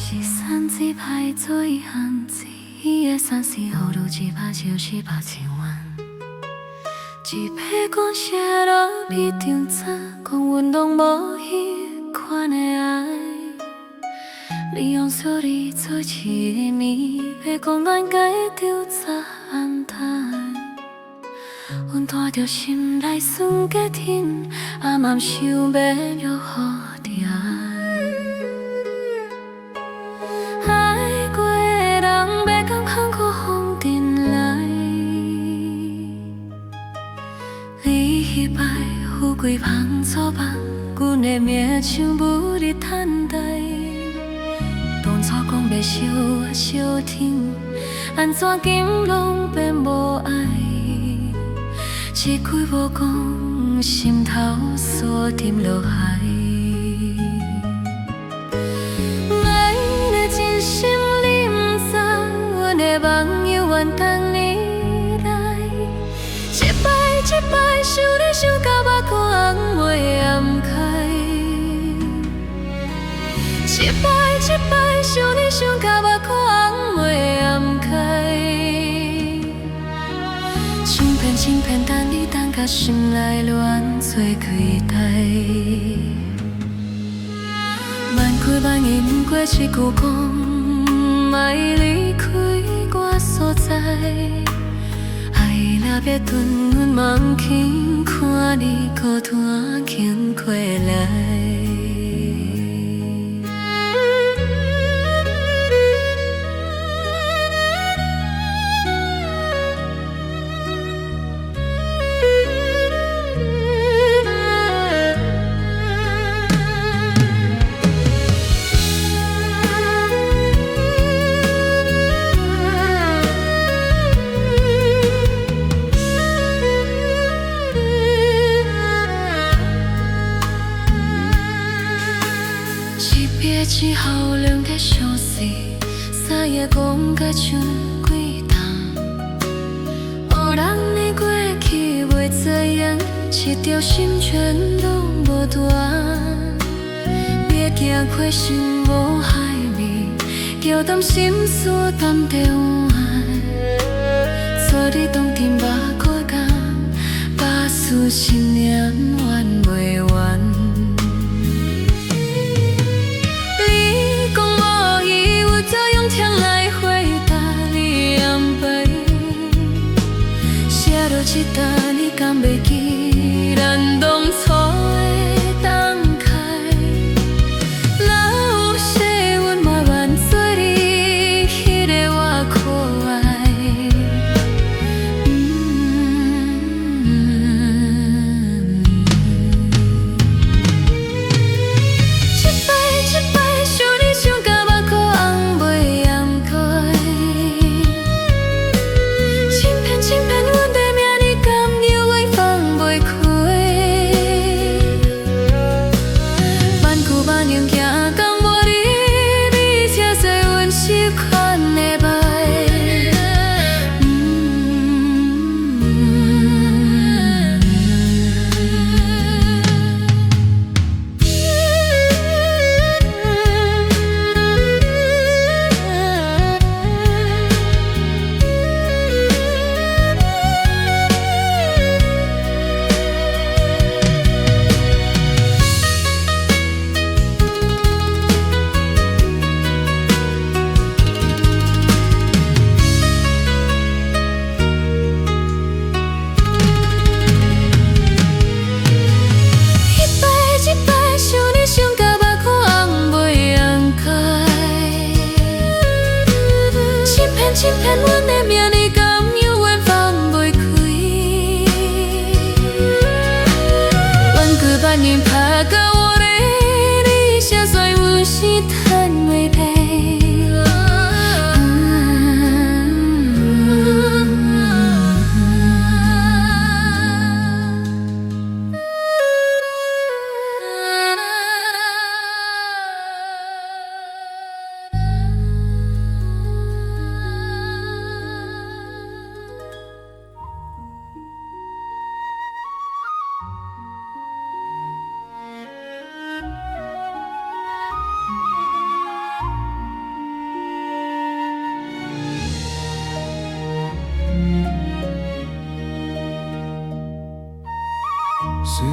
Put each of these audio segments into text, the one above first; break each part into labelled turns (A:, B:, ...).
A: 是山只歹做伊项子，伊的山是雨露一把就是把千万。一批讲写落笔张纸，讲阮拢无迄款的爱。利用小你做一个谜，要讲咱该丢早安台。阮带着心内酸结甜，也嘛想要留予你爱。爱过的人，要敢通过风尘来。你迄摆富贵芳错梦，阮的命像无日趁代。当初讲要相爱相挺，安怎今拢变无爱？一句无讲，心头锁沉落海。爱的真心你不知，阮的梦犹原等你来。一摆一摆想你想到目眶袂掩开，一摆一摆想你想到目眶袂掩开。情片等你等甲心内恋做期待，万开万应不过一句讲，莫离开我所在。爱若要断，阮嘛不轻看你孤单轻过来。只好两个相思，三夜讲甲像几冬。无人的过去袂做样，一条心全拢无断。别行过心无海面，叫担心事担着爱。做你当天目过工，把思心念怨袂完。听来回答你安排，写落一段你敢袂记？咱当初的感慨，若有世阮嘛愿做你迄个我可爱。一摆一摆想你想到目眶红袂。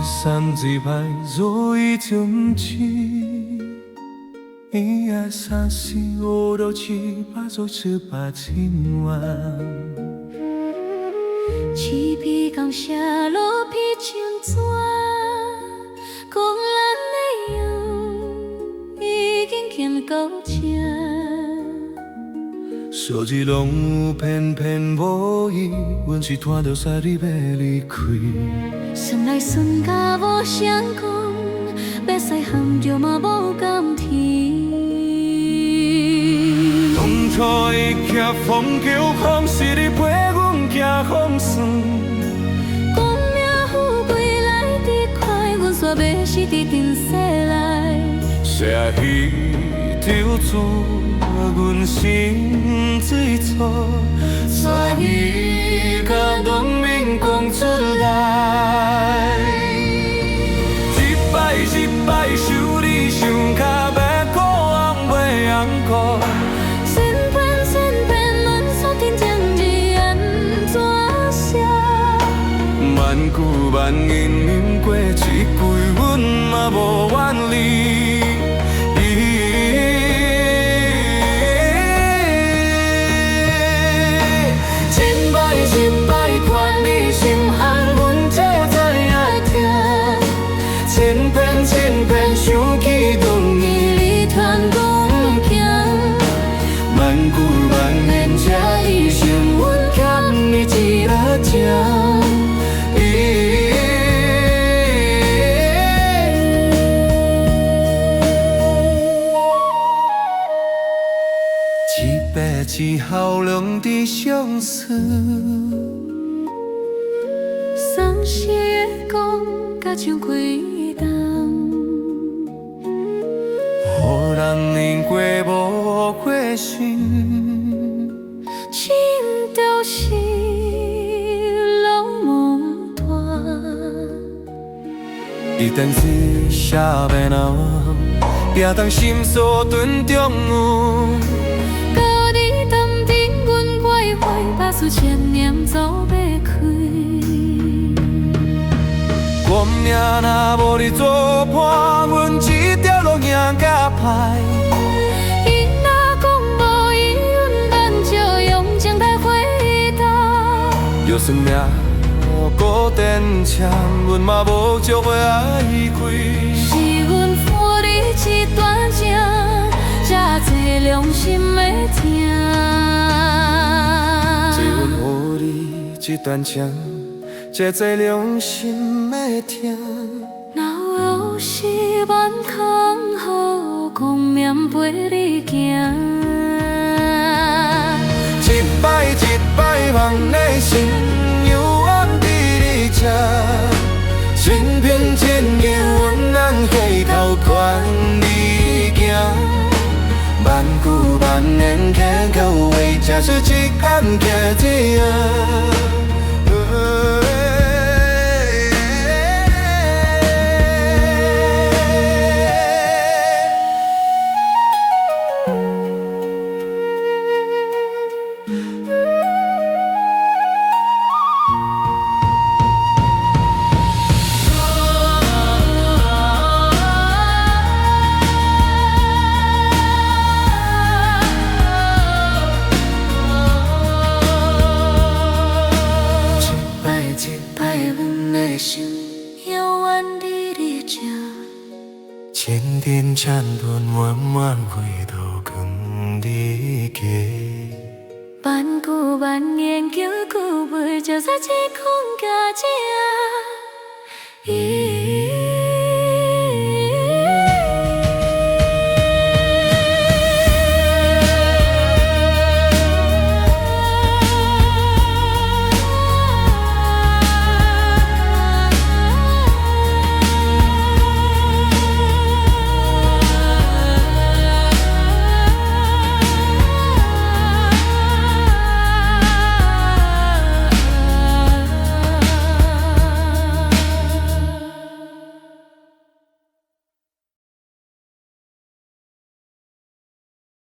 B: 山水歹，做伊就不知。伊爱啥是我都去把做只把情缘。
A: 纸笔刚写落笔成纸，讲咱的样已经见够正。
B: 数字拢有偏偏无伊，阮是拖着伞你要离开。
A: 算来算甲无啥讲，要西喊着嘛无甘甜。
B: 当初伊骑风叫风，是你陪阮行风霜。
A: 讲命富贵来得快，阮煞要死伫尘世内。
B: 写彼条字，阮心最错，带伊甲农民讲出来。一摆一摆想你想甲要苦红袂红苦。
A: 千遍千遍问错天将字安怎写？
B: 万句万言念过一句，阮嘛无怨你。千摆看你心寒，阮才知影疼。千遍千遍想起当年你传讲行，万句万言才医生，阮欠你一粒情。一白一孝两地相思。
A: 送时月光，甲像开动。
B: 予人念过无过心，
A: 心就是老无断。
B: 一旦水写变老，也当心所顿中有。
A: 到你tâm顶，阮徘徊，把思千念走要开。
B: 我命若无你作伴，阮这条路行甲歹。
A: 伊若讲无伊，阮咱就用情来回答。
B: 就算命孤单缠，阮嘛无足要爱开。
A: 是阮负你一段情，才侪良心的疼。
B: 是阮负你一段情，才知良心的疼。
A: 若有时万空好，光眠陪你行。
B: 一摆一摆梦的心，犹暗伫你这。千篇千言，阮人回头看你行。万句万言，欠口话，才是一案结字啊。千叮千顿，弯弯回头跟你行。
A: 万句万言，叫句袂，就算一空加一